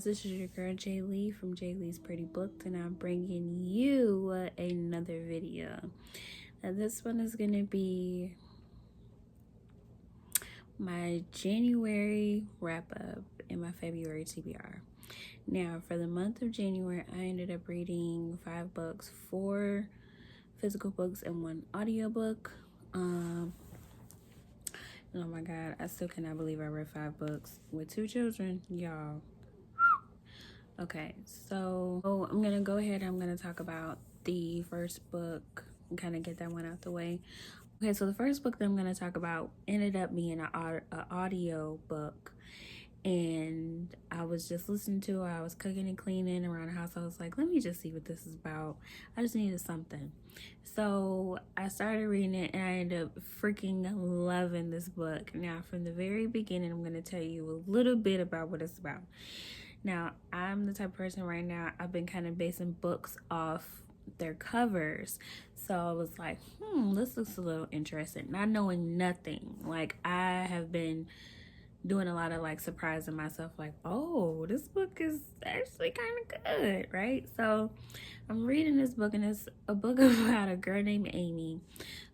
this is your girl Jay Lee from Jay Lee's Pretty Books, and I'm bringing you another video. Now this one is going to be my January wrap-up and my February TBR. Now for the month of January, I ended up reading 5 books, 4 physical books and 1 audiobook. Oh my god, I still cannot believe I read 5 books with 2 children, y'all. Okay, so I'm gonna go ahead. I'm gonna talk about the first book and kind of get that one out the way. Okay, so the first book that I'm gonna talk about ended up being an audio book, and I was just listening to it. I was cooking and cleaning around the house. I was like, let me just see what this is about. I just needed something. So I started reading it, and I ended up freaking loving this book. Now, from the very beginning, I'm gonna tell you a little bit about what it's about. Now, I'm the type of person right now, I've been kind of basing books off their covers. So I was like, this looks a little interesting. Not knowing nothing. Like, I have been doing a lot of like surprising myself, like, oh, this book is actually kind of good, right? So I'm reading this book, and it's a book about a girl named Amy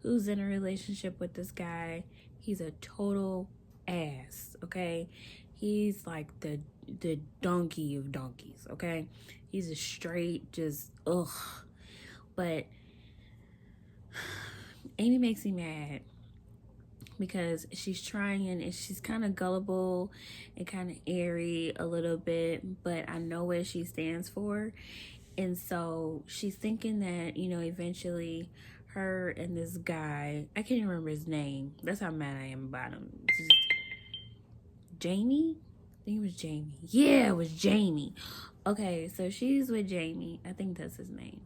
who's in a relationship with this guy. He's a total ass, okay? He's like the donkey of donkeys, okay? He's a straight just ugh. But Amy makes me mad because she's trying, and she's kind of gullible and kind of airy a little bit, but I know what she stands for. And so she's thinking that, you know, eventually her and this guy, I can't even remember his name. That's how mad I am about him. Jamie? I think it was Jamie. Yeah, it was Jamie. Okay, so she's with Jamie. I think that's his name.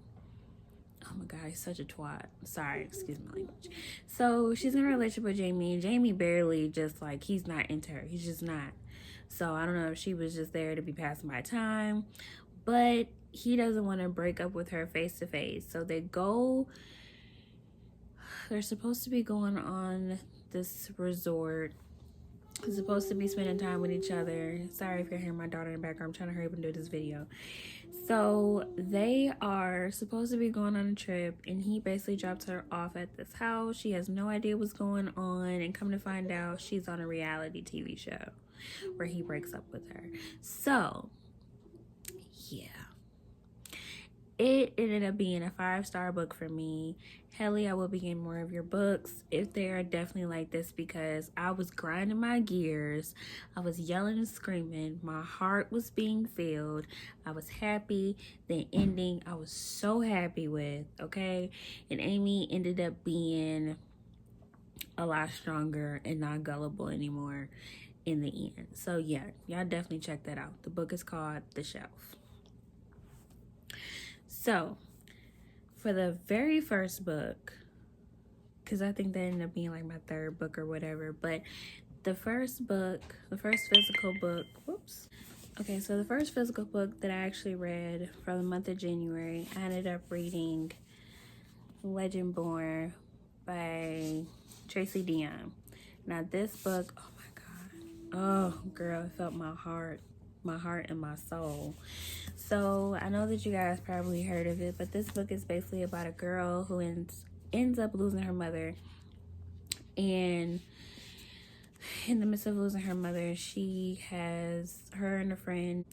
Oh my god, he's such a twat. Sorry, excuse my language. So she's in a relationship with Jamie, and Jamie barely just like, he's not into her. He's just not. So I don't know if she was just there to be passing my time, but he doesn't want to break up with her face to face. So they're supposed to be going on this resort. They're supposed to be spending time with each other. Sorry if you're hearing my daughter in the background. I'm trying to hurry up and do this video. So they are supposed to be going on a trip, and he basically drops her off at this house. She has no idea what's going on, and come to find out, she's on a reality TV show where he breaks up with her. So yeah, it ended up being a 5-star book for me. Helly, I will be getting more of your books if they are definitely like this, because I was grinding my gears. I was yelling and screaming. My heart was being filled. I was happy. The ending, I was so happy with, okay? And Amy ended up being a lot stronger and not gullible anymore in the end. So yeah, y'all definitely check that out. The book is called The Shelf. So for the very first book, because I think that ended up being like my 3rd book or whatever, but the first book, the first physical book, okay, so the first physical book that I actually read for the month of January, I ended up reading Legend Born by Tracy Dion. Now this book, oh my god, oh girl, it felt my heart and my soul. So I know that you guys probably heard of it, but this book is basically about a girl who ends up losing her mother, and in the midst of losing her mother, she has her and a friend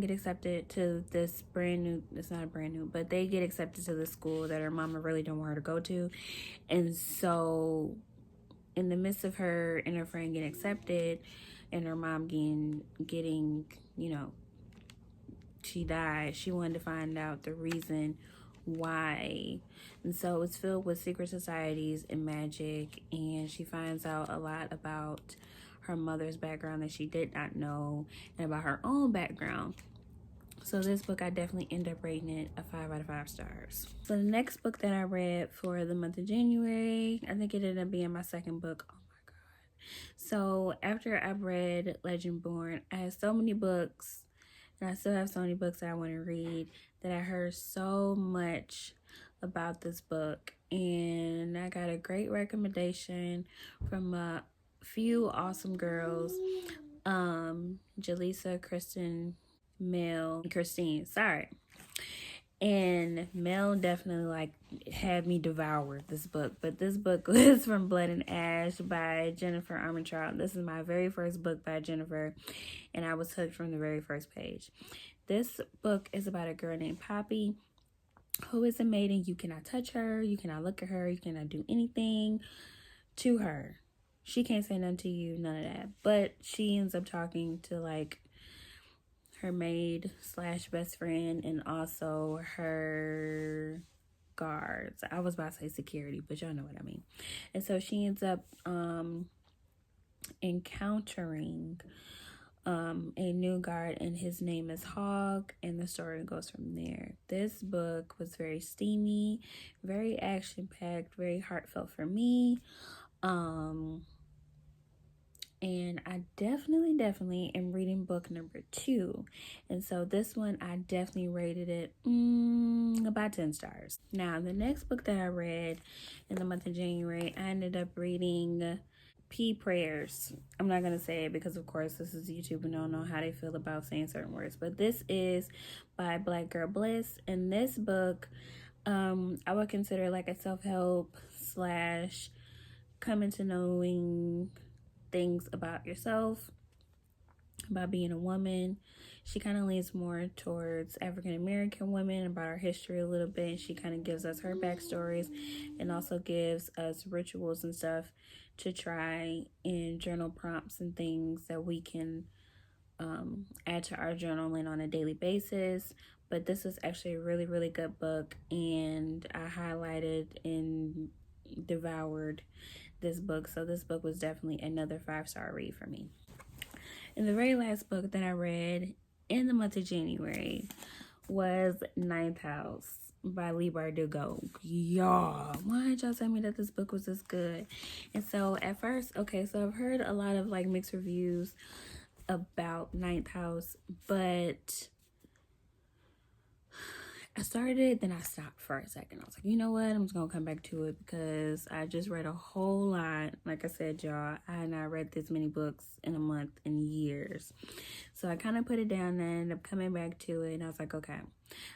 get accepted to this it's not brand new, but they get accepted to the school that her mama really don't want her to go to. And so in the midst of her and her friend getting accepted and her mom getting, you know, she died, she wanted to find out the reason why. And so it's filled with secret societies and magic, and she finds out a lot about her mother's background that she did not know, and about her own background. So this book, I definitely end up rating it a 5 out of 5 stars. So the next book that I read for the month of January, I think it ended up being my 2nd book. Oh my god. So after I read Legend Born, I had so many books, and I still have so many books that I want to read, that I heard so much about this book, and I got a great recommendation from a few awesome girls, Jaleesa, Kristen, Mel, and Christine, sorry. And Mel definitely like had me devour this book. But this book was from Blood and Ash by Jennifer Armentrout. This is my very first book by Jennifer, and I was hooked from the very first page. This book is about a girl named Poppy who is a maiden. You cannot touch her, you cannot look at her, you cannot do anything to her. She can't say nothing to you, none of that. But she ends up talking to like her maid slash best friend and also her guards. I was about to say security, but y'all know what I mean. And so she ends up encountering a new guard, and his name is Hog, and the story goes from there. This book was very steamy, very action packed, very heartfelt for me. And I definitely am reading book number 2. And so this one, I definitely rated it about 10 stars. Now, the next book that I read in the month of January, I ended up reading P Prayers. I'm not going to say it because, of course, this is YouTube and I don't know how they feel about saying certain words. But this is by Black Girl Bliss. And this book, I would consider like a self-help slash coming to knowing things about yourself, about being a woman. She kind of leans more towards African American women, about our history a little bit. She kind of gives us her backstories and also gives us rituals and stuff to try in journal prompts and things that we can add to our journaling on a daily basis. But this is actually a really good book, and I highlighted and devoured this book. So this book was definitely another 5-star read for me. And the very last book that I read in the month of January was Ninth House by Leigh Bardugo. Y'all, why did y'all tell me that this book was this good? And so at first, so I've heard a lot of like mixed reviews about Ninth House, but I started it, then I stopped for a second. I was like, you know what? I'm just going to come back to it because I just read a whole lot. Like I said, y'all, I had not read this many books in a month in years. So I kind of put it down and I ended up coming back to it. And I was like, okay,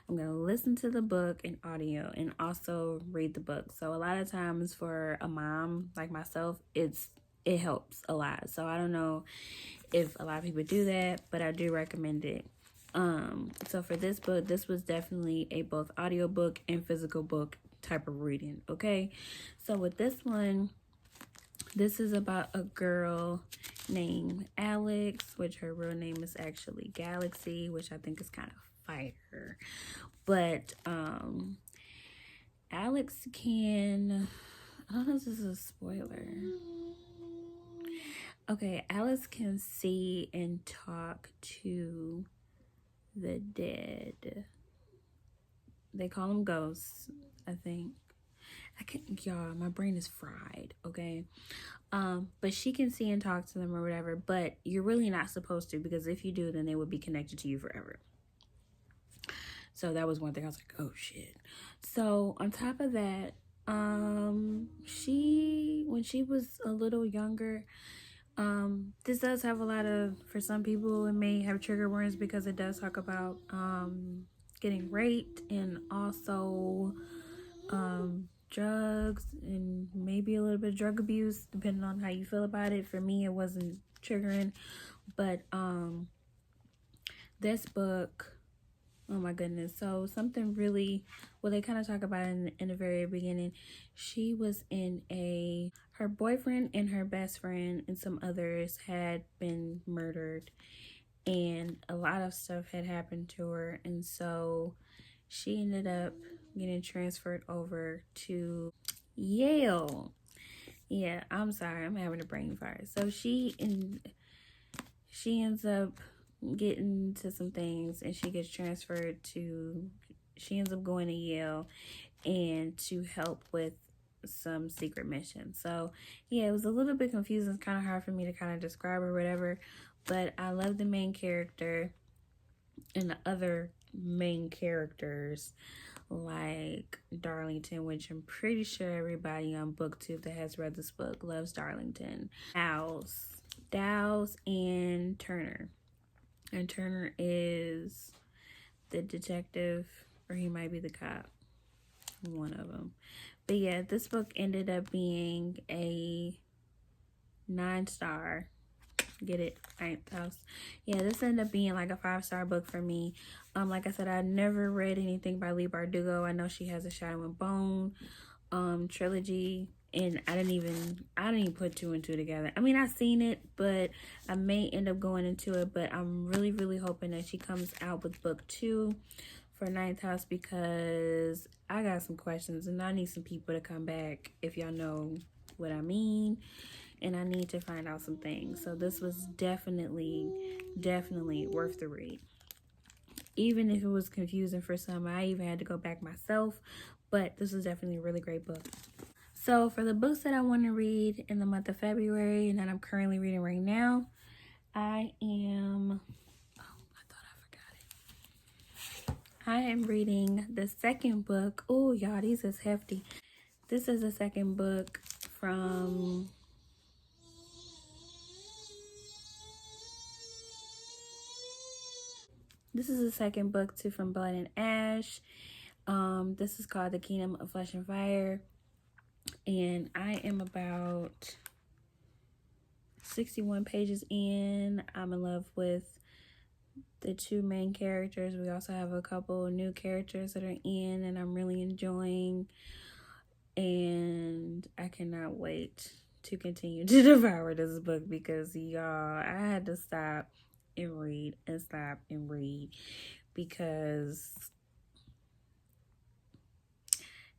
I'm going to listen to the book in audio and also read the book. So a lot of times for a mom like myself, it helps a lot. So I don't know if a lot of people do that, but I do recommend it. So for this book, this was definitely a both audiobook and physical book type of reading, okay? So with this one, this is about a girl named Alex, which her real name is actually Galaxy, which I think is kind of fire. But Alex can, I don't know if this is a spoiler. Okay, Alex can see and talk to the dead. They call them ghosts, I think. Y'all, my brain is fried, okay? But she can see and talk to them or whatever, but you're really not supposed to, because if you do, then they would be connected to you forever. So that was one thing I was like, oh shit. So on top of that, when she was a little younger, this does have a lot of, for some people it may have trigger words because it does talk about getting raped and also drugs and maybe a little bit of drug abuse, depending on how you feel about it. For me, it wasn't triggering, but this book, oh my goodness. So something really, well, they kind of talk about it in the very beginning. She was her boyfriend and her best friend and some others had been murdered, and a lot of stuff had happened to her. And so she ended up getting transferred over to Yale. Yeah, I'm sorry, I'm having a brain fire. So she ends up getting to some things, and she ends up going to Yale and to help with some secret mission. So yeah, it was a little bit confusing. It's kind of hard for me to kind of describe or whatever, but I love the main character and the other main characters like Darlington, which I'm pretty sure everybody on BookTube that has read this book loves Darlington. Dowse and Turner. and Turner is the detective, or he might be the cop, one of them. But yeah, this book ended up being a 9-star. Get it? 9th house. Yeah, this ended up being like a 5-star book for me. Like I said, I never read anything by Leigh Bardugo. I know she has a Shadow and Bone trilogy, and I didn't even put 2 and 2 together. I mean, I've seen it, but I may end up going into it. But I'm really hoping that she comes out with book 2 for 9th house, because I got some questions and I need some people to come back, if y'all know what I mean, and I need to find out some things. So this was definitely worth the read. Even if it was confusing for some, I even had to go back myself, but this is definitely a really great book. So for the books that I want to read in the month of February and that I'm currently reading right now, I am reading the second book. Oh, y'all, these is hefty. This is the second book from from Blood and Ash. This is called The Kingdom of Flesh and Fire, and I am about 61 pages in. I'm in love with the 2 main characters. We also have a couple new characters that are in, and I'm really enjoying, and I cannot wait to continue to devour this book, because y'all, I had to stop and read because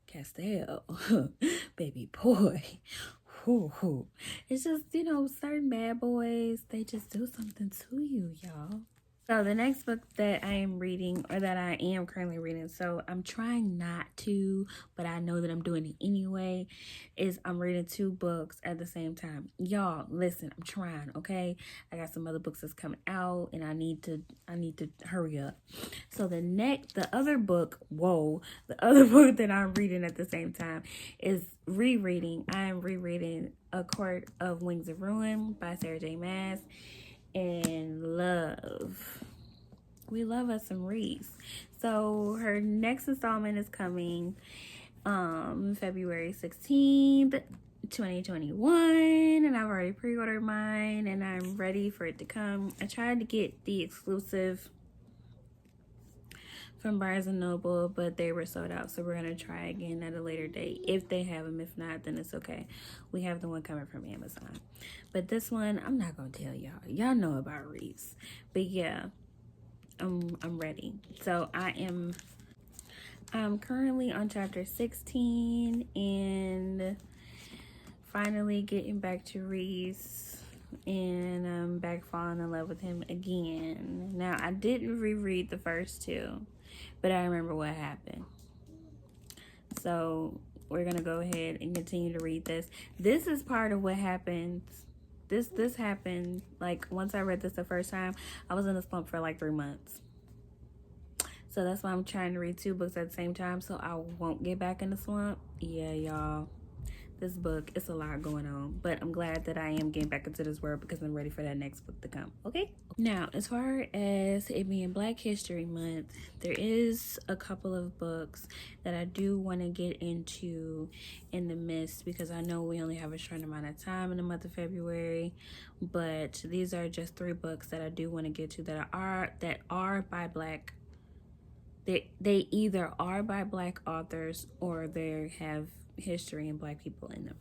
Castell, baby boy, it's just, certain bad boys, they just do something to you, y'all. So the next book that I am reading, or that I am currently reading, so I'm trying not to, but I know that I'm doing it anyway, is I'm reading 2 books at the same time. Y'all, listen, I'm trying, okay? I got some other books that's coming out, and I need to hurry up. So the other book that I'm reading at the same time is rereading. I am rereading A Court of Wings of Ruin by Sarah J. Maas. And we love us some Reese. So her next installment is coming February 16th, 2021, and I've already pre-ordered mine, and I'm ready for it to come. I tried to get the exclusive from Barnes & Noble, but they were sold out, so we're gonna try again at a later date if they have them. If not, then it's okay. We have the one coming from Amazon, but this one I'm not gonna tell y'all know about Reese. But yeah, I'm ready. So I'm currently on chapter 16 and finally getting back to Reese, and I'm back falling in love with him again. Now, I didn't reread the first 2, but I remember what happened. So we're gonna go ahead and continue to read this. This is part of what happens. This happened, like, once I read this the first time, I was in a slump for like 3 months. So that's why I'm trying to read 2 books at the same time, so I won't get back in the slump. Yeah, y'all, this book, it's a lot going on, but I'm glad that I am getting back into this world because I'm ready for that next book to come. Okay, now as far as it being Black History Month, there is a couple of books that I do want to get into in the midst, because I know we only have a short amount of time in the month of February, but these are just 3 books that I do want to get to that are by Black. They either are by Black authors or they have history and Black people in them.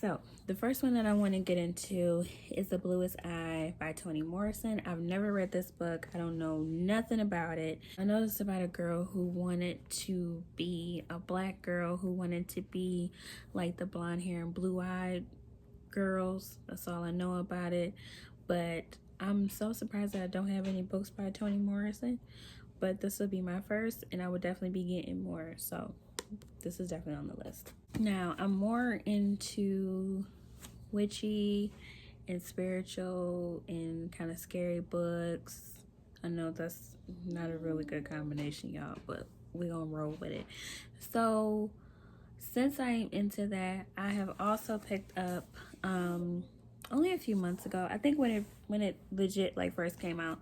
So the first one that I want to get into is The Bluest Eye by Toni Morrison. I've never read this book. I don't know nothing about it. I know it's about a girl who wanted to be a Black girl, who wanted to be like the blonde hair and blue-eyed girls. That's all I know about it. But I'm so surprised that I don't have any books by Toni Morrison. But this will be my first, and I would definitely be getting more. So this is definitely on the list. Now, I'm more into witchy and spiritual and kind of scary books. I know that's not a really good combination, y'all, but we're gonna roll with it. So since I am into that, I have also picked up only a few months ago. I think when it legit like first came out.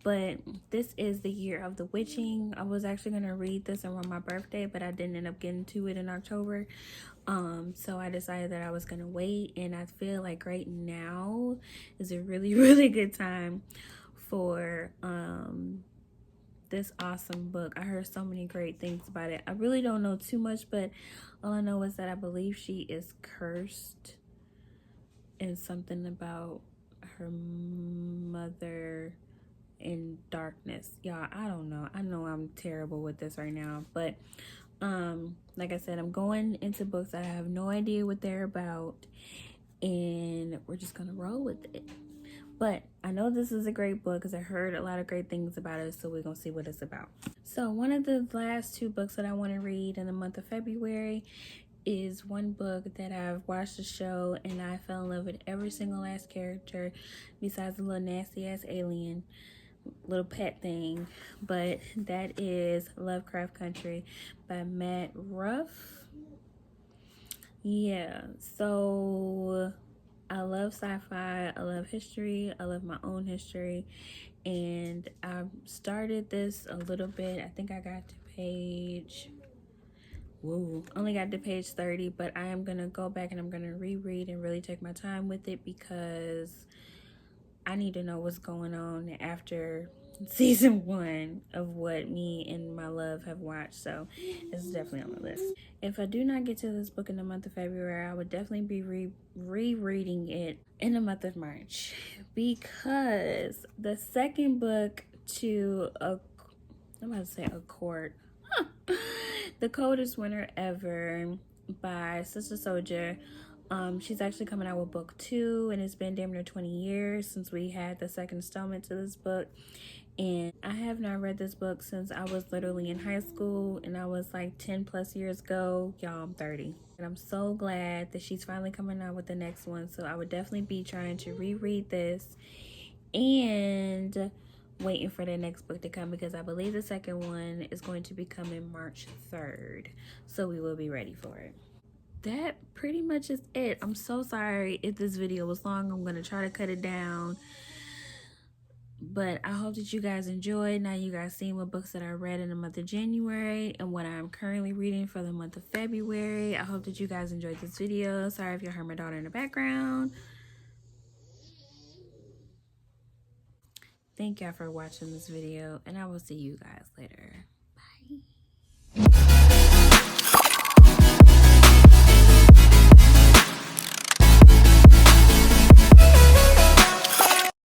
But this is The Year of the Witching. I was actually gonna read this around my birthday, but I didn't end up getting to it in October. So I decided that I was gonna wait, and I feel like right now is a really, really good time for this awesome book. I heard so many great things about it. I really don't know too much, but all I know is that I believe she is cursed, and something about her mother in darkness. Y'all, I don't know. I know I'm terrible with this right now, but like I said, I'm going into books I have no idea what they're about, and we're just gonna roll with it. But I know this is a great book because I heard a lot of great things about it, so we're gonna see what it's about. So one of the last two books that I want to read in the month of February is one book that I've watched the show and I fell in love with every single last character besides the little nasty ass alien little pet thing, but that is Lovecraft Country by Matt Ruff. Yeah, so I love sci-fi, I love history, I love my own history, and I started this a little bit. I think I got to page, whoa, only got to page 30, but I am gonna go back and I'm gonna reread and really take my time with it because I need to know what's going on after season 1 of what me and my love have watched. So it's definitely on my list. If I do not get to this book in the month of February, I would definitely be rereading it in the month of March, because the second book to I'm about to say a court, The Coldest Winter Ever by Sister Soldier. She's actually coming out with book 2, and it's been damn near 20 years since we had the second installment to this book. And I have not read this book since I was literally in high school, and I was like 10 plus years ago. Y'all, I'm 30. And I'm so glad that she's finally coming out with the next one. So I would definitely be trying to reread this and waiting for the next book to come, because I believe the second one is going to be coming March 3rd. So we will be ready for it. That pretty much is it. I'm so sorry if this video was long. I'm going to try to cut it down. But I hope that you guys enjoyed. Now you guys seen what books that I read in the month of January and what I'm currently reading for the month of February. I hope that you guys enjoyed this video. Sorry if you heard my daughter in the background. Thank y'all for watching this video, and I will see you guys later.